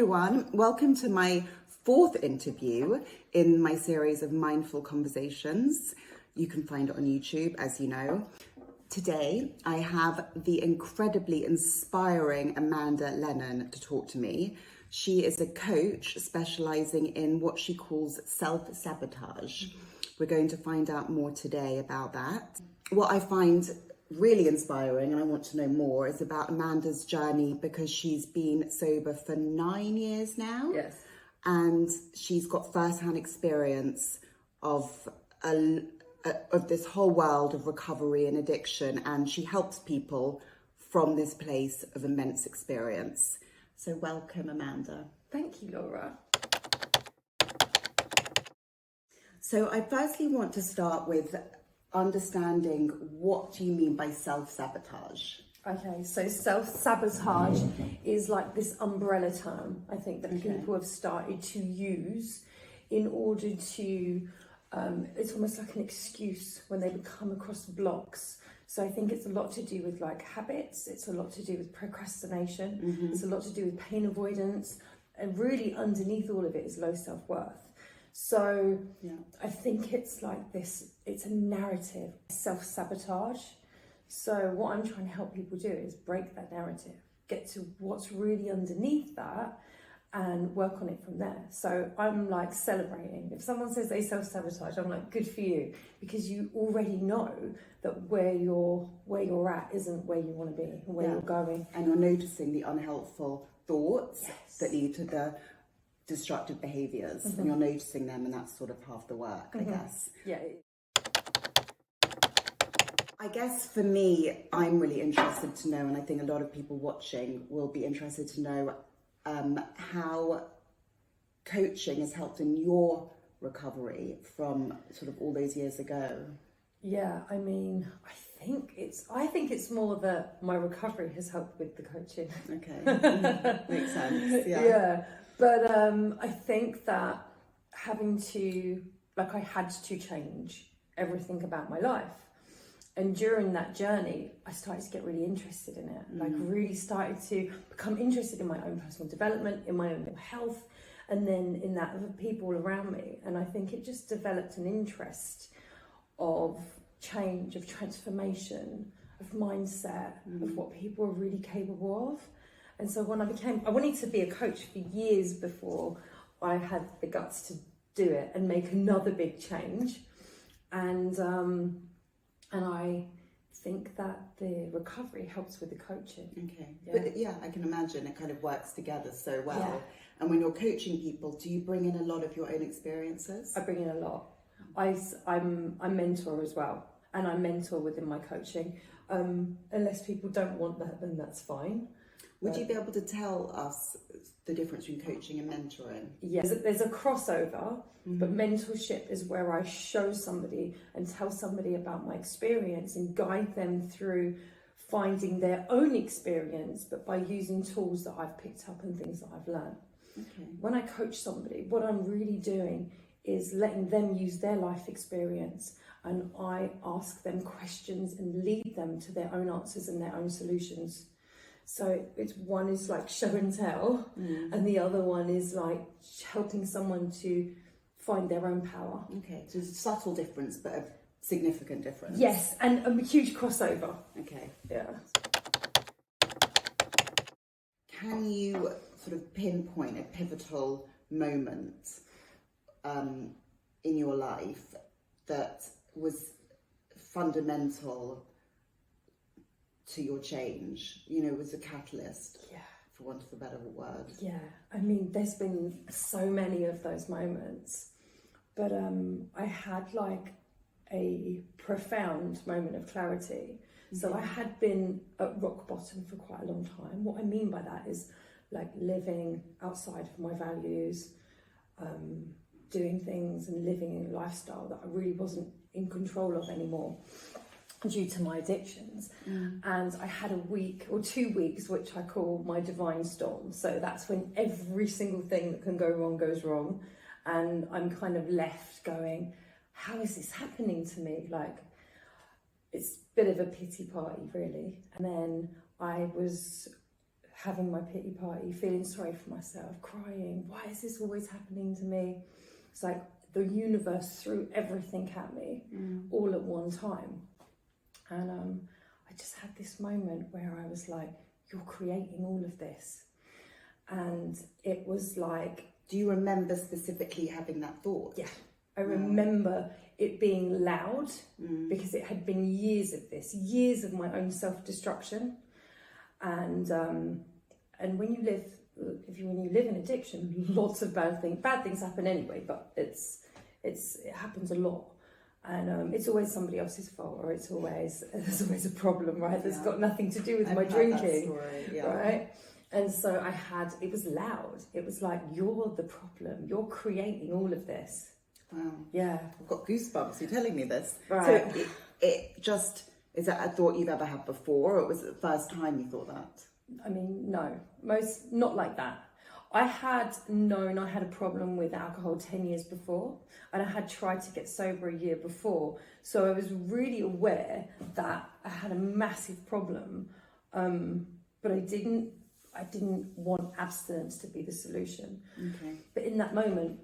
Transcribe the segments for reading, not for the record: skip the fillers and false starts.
everyone, welcome to my fourth interview in my series of mindful conversations. You can find it on YouTube, as you know. Today, I have the incredibly inspiring Amanda Lennon to talk to me. She is a coach specializing in what she calls self-sabotage. We're going to find out more today about that. What I find really inspiring, and I want to know more, is about Amanda's journey, because she's been sober for 9 years now. Yes. And she's got first-hand experience of this whole world of recovery and addiction, and she helps people from this place of immense experience. So welcome, Amanda. Thank you, Laura. So I firstly want to start with understanding, what do you mean by self-sabotage? Okay, so self-sabotage is like this umbrella term, I think, that people have started to use in order to, it's almost like an excuse when they come across blocks. So I think it's a lot to do with like habits, it's a lot to do with procrastination, it's a lot to do with pain avoidance, and really underneath all of it is low self-worth. So I think it's like this, it's a narrative, self-sabotage. So what I'm trying to help people do is break that narrative, get to what's really underneath that and work on it from there. So I'm like celebrating. If someone says they self-sabotage, I'm like, good for you, because you already know that where you're at isn't where you want to be and where you're going. And you're noticing the unhelpful thoughts that lead to the destructive behaviours, and you're noticing them, and that's sort of half the work, I guess. Yeah. I guess for me, I'm really interested to know, and I think a lot of people watching will be interested to know, how coaching has helped in your recovery from sort of all those years ago. Yeah, I mean, I think it's more that my recovery has helped with the coaching. Okay, makes sense. Yeah, but I think that I had to change everything about my life. And during that journey, I started to get really interested in it. Like really started to become interested in my own personal development, in my own mental health, and then in that of the people around me. And I think it just developed an interest of change, of transformation, of mindset, of what people are really capable of. And so when I wanted to be a coach for years before I had the guts to do it and make another big change. And I think that the recovery helps with the coaching. Okay. Yeah. But I can imagine it kind of works together so well. Yeah. And when you're coaching people, do you bring in a lot of your own experiences? I bring in a lot. I'm a mentor as well, and I mentor within my coaching. Unless people don't want that, then that's fine. Would you be able to tell us the difference between coaching and mentoring? Yes, there's a crossover, but mentorship is where I show somebody and tell somebody about my experience and guide them through finding their own experience, but by using tools that I've picked up and things that I've learned. Okay. When I coach somebody, what I'm really doing is letting them use their life experience, and I ask them questions and lead them to their own answers and their own solutions. So one is like show and tell, and the other one is like helping someone to find their own power. Okay, so it's a subtle difference, but a significant difference. Yes, and a huge crossover. Okay. Yeah. Can you sort of pinpoint a pivotal moment in your life that was fundamental to your change, was a catalyst, for want of a better word? Yeah, I mean, there's been so many of those moments, but I had like a profound moment of clarity. So I had been at rock bottom for quite a long time. What I mean by that is like living outside of my values, doing things and living in a lifestyle that I really wasn't in control of anymore due to my addictions. And I had a week or 2 weeks which I call my divine storm. So that's when every single thing that can go wrong goes wrong, and I'm kind of left going, how is this happening to me? Like, it's a bit of a pity party really. And then I was having my pity party, feeling sorry for myself, crying. Why is this always happening to me? It's like the universe threw everything at me all at one time. And I just had this moment where I was like, you're creating all of this. And it was like... Do you remember specifically having that thought? Yeah. I remember it being loud because it had been years of this, years of my own self-destruction. And when you live in addiction, lots of bad things happen anyway, but it happens a lot. And it's always somebody else's fault, or there's always a problem, right? That's got nothing to do with my drinking, right? And so it was loud. It was like, you're the problem. You're creating all of this. Wow. Yeah. I've got goosebumps. You're telling me this. Right. So it just, is that a thought you've ever had before, or was it the first time you thought that? I mean, no, not like that. I had known I had a problem with alcohol 10 years before, and I had tried to get sober a year before. So I was really aware that I had a massive problem, but I didn't want abstinence to be the solution. Okay. But in that moment,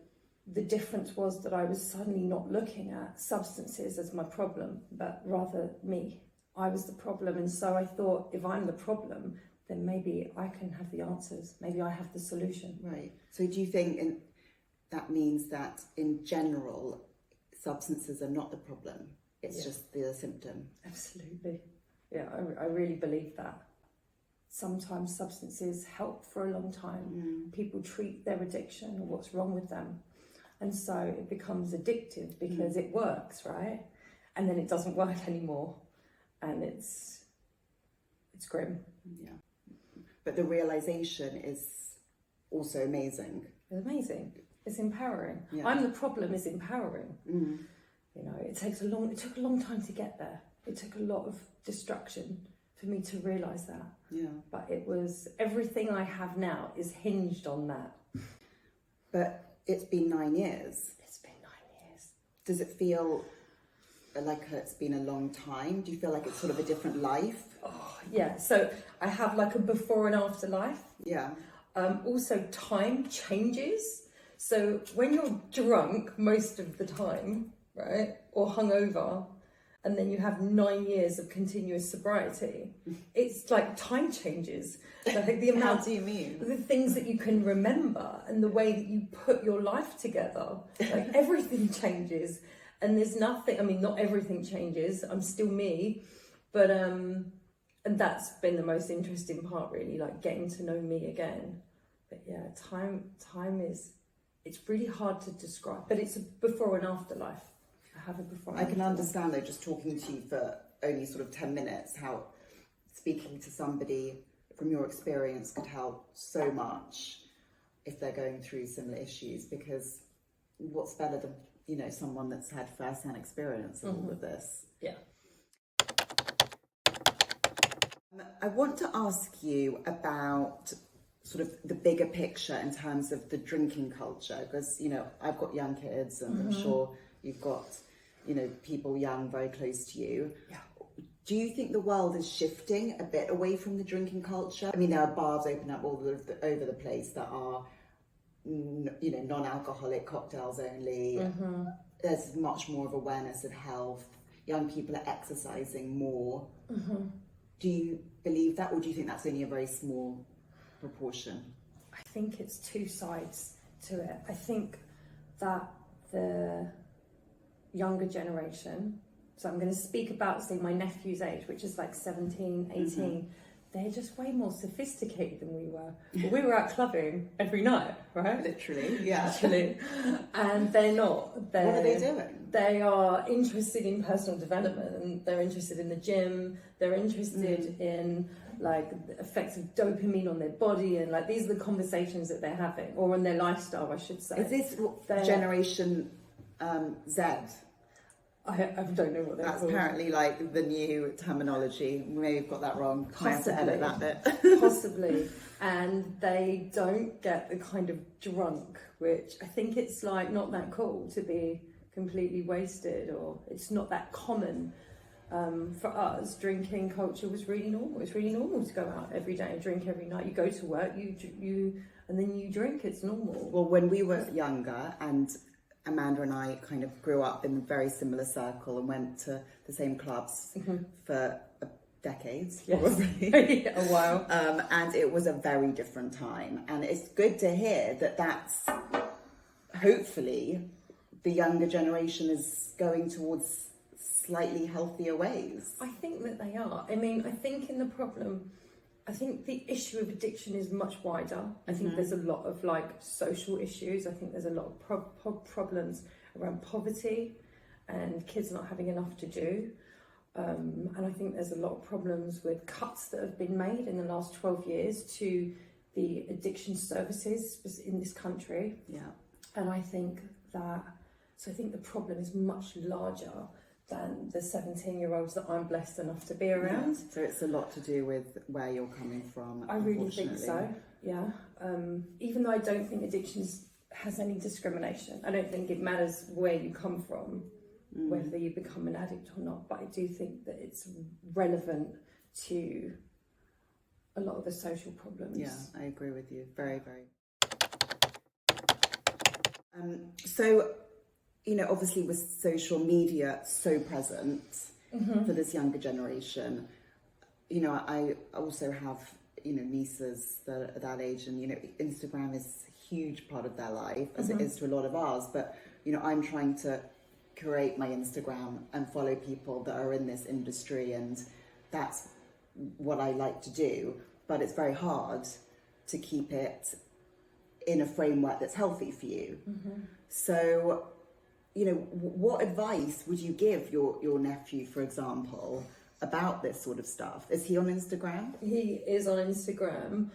the difference was that I was suddenly not looking at substances as my problem, but rather me. I was the problem. And so I thought, if I'm the problem, then maybe I can have the answers. Maybe I have the solution. Right. So do you think that means that in general, substances are not the problem? It's just the symptom? Absolutely. Yeah, I really believe that. Sometimes substances help for a long time. People treat their addiction or what's wrong with them. And so it becomes addictive because it works, right? And then it doesn't work anymore. And it's grim. Yeah. But the realization is also amazing. It's amazing. It's empowering. Yeah. I'm the problem is empowering. You know, it took a long time to get there. It took a lot of destruction for me to realise that. Yeah. But it was, everything I have now is hinged on that. But it's been 9 years. It's been 9 years. Does it feel like it's been a long time? Do you feel like it's sort of a different life? Oh, yeah. So I have like a before and after life. Yeah. Also, time changes. So when you're drunk most of the time, right, or hungover, and then you have 9 years of continuous sobriety, it's like time changes. Like the amount. How do you mean? The things that you can remember and the way that you put your life together, like everything changes. And there's nothing, I mean, not everything changes. I'm still me, but and that's been the most interesting part, really, like getting to know me again. But yeah, time is, it's really hard to describe, but it's a before and after life. I have a before and I can after understand though, just talking to you for only sort of 10 minutes, how speaking to somebody from your experience could help so much if they're going through similar issues, because what's better than, you know, someone that's had first-hand experience of all of this. Yeah. I want to ask you about sort of the bigger picture in terms of the drinking culture, because, you know, I've got young kids and I'm sure you've got, you know, people young very close to you. Yeah. Do you think the world is shifting a bit away from the drinking culture? I mean, there are bars open up all over the place that are, you know, non-alcoholic cocktails only. There's much more of awareness of health. Young people are exercising more. Do you believe that, or do you think that's only a very small proportion? I think it's two sides to it. I think that the younger generation, so I'm going to speak about, say, my nephew's age, which is like 17, 18, they're just way more sophisticated than we were. Well, we were out clubbing every night, right? Literally, yeah. Literally. And they're not. What are they doing? They are interested in personal development, and they're interested in the gym. They're interested in like the effects of dopamine on their body, and like these are the conversations that they're having, or on their lifestyle, I should say. Is this generation Z? I don't know what they're That's called. apparently like the new terminology. Maybe we've got that wrong. I have to edit that bit. Possibly. And they don't get the kind of drunk, which I think it's like not that cool to be completely wasted, or it's not that common. For us, drinking culture was really normal. It's really normal to go out every day and drink every night. You go to work, and then you drink. It's normal. Well, when we were younger, and Amanda and I kind of grew up in a very similar circle and went to the same clubs for decades, probably. A while. And it was a very different time. And it's good to hear that that's hopefully the younger generation is going towards slightly healthier ways. I think that they are. I mean, I think the issue of addiction is much wider. I think there's a lot of like social issues. I think there's a lot of problems around poverty and kids not having enough to do. And I think there's a lot of problems with cuts that have been made in the last 12 years to the addiction services in this country. Yeah. And I think the problem is much larger than the 17-year-olds that I'm blessed enough to be around. Yeah. So it's a lot to do with where you're coming from. I really think so, yeah. Even though I don't think addiction has any discrimination. I don't think it matters where you come from, whether you become an addict or not, but I do think that it's relevant to a lot of the social problems. Yeah, I agree with you. Very, very. So, obviously with social media so present for this younger generation, I also have, nieces that are that age, and, Instagram is a huge part of their life, as it is to a lot of ours. But, I'm trying to curate my Instagram and follow people that are in this industry, and that's what I like to do. But it's very hard to keep it in a framework that's healthy for you. So, what advice would you give your nephew, for example, about this sort of stuff? Is he on Instagram? He is on Instagram.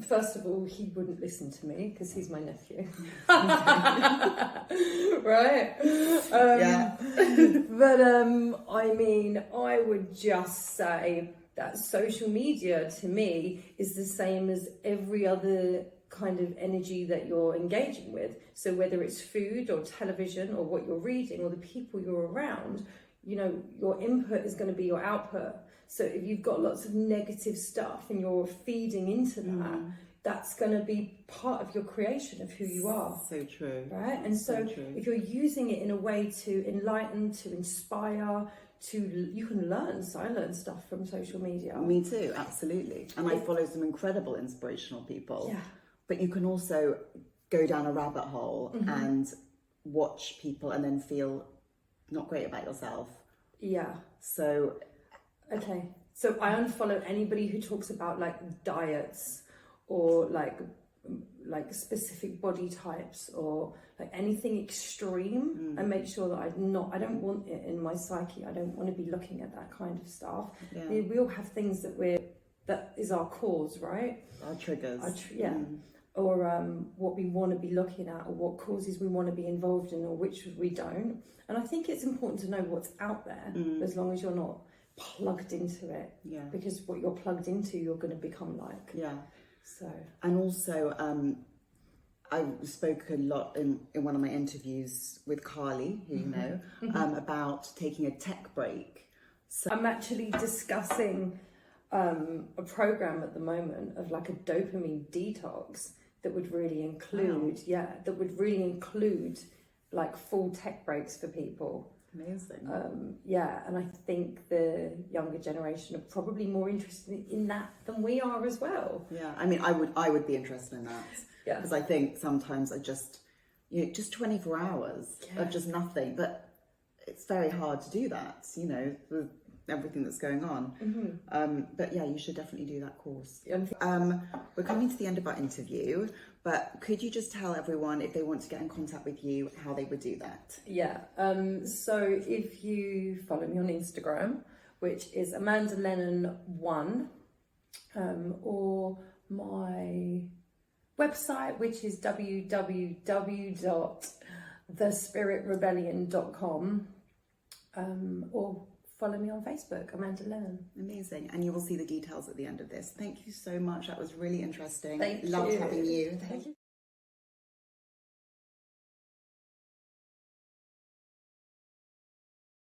First of all, he wouldn't listen to me because he's my nephew. Right? Yeah. But I mean, I would just say that social media to me is the same as every other kind of energy that you're engaging with. So whether it's food or television or what you're reading or the people you're around, your input is going to be your output. So if you've got lots of negative stuff and you're feeding into that, that's going to be part of your creation of who you are. So true. Right? And so if you're using it in a way to enlighten, to inspire, you can learn. So I learn stuff from social media. Me too, absolutely. And I follow some incredible inspirational people. Yeah. But you can also go down a rabbit hole and watch people and then feel not great about yourself. Yeah. So... Okay. So I unfollow anybody who talks about like diets or like specific body types or like anything extreme. I make sure that I don't want it in my psyche. I don't want to be looking at that kind of stuff. Yeah. We all have things that is our cause, right? Our triggers. Or what we want to be looking at, or what causes we want to be involved in, or which we don't. And I think it's important to know what's out there, as long as you're not plugged into it. Yeah. Because what you're plugged into, you're going to become like. Yeah. So. And also, I spoke a lot in one of my interviews with Carly, who you know, about taking a tech break. So I'm actually discussing a program at the moment of like a dopamine detox that would really include, like full tech breaks for people. Amazing. And I think the younger generation are probably more interested in that than we are as well. Yeah, I mean, I would be interested in that. Yeah. Because I think sometimes I just 24 hours of just nothing, but it's very hard to do that, with everything that's going on. But yeah, you should definitely do that course. We're coming to the end of our interview, but could you just tell everyone, if they want to get in contact with you, how they would do that? Yeah, so if you follow me on Instagram, which is Amanda Lennon 1, or my website, which is www.thespiritrebellion.com, or follow me on Facebook, Amanda Lennon. Amazing. And you will see the details at the end of this. Thank you so much. That was really interesting. Thank you. Loved having you. Thank you.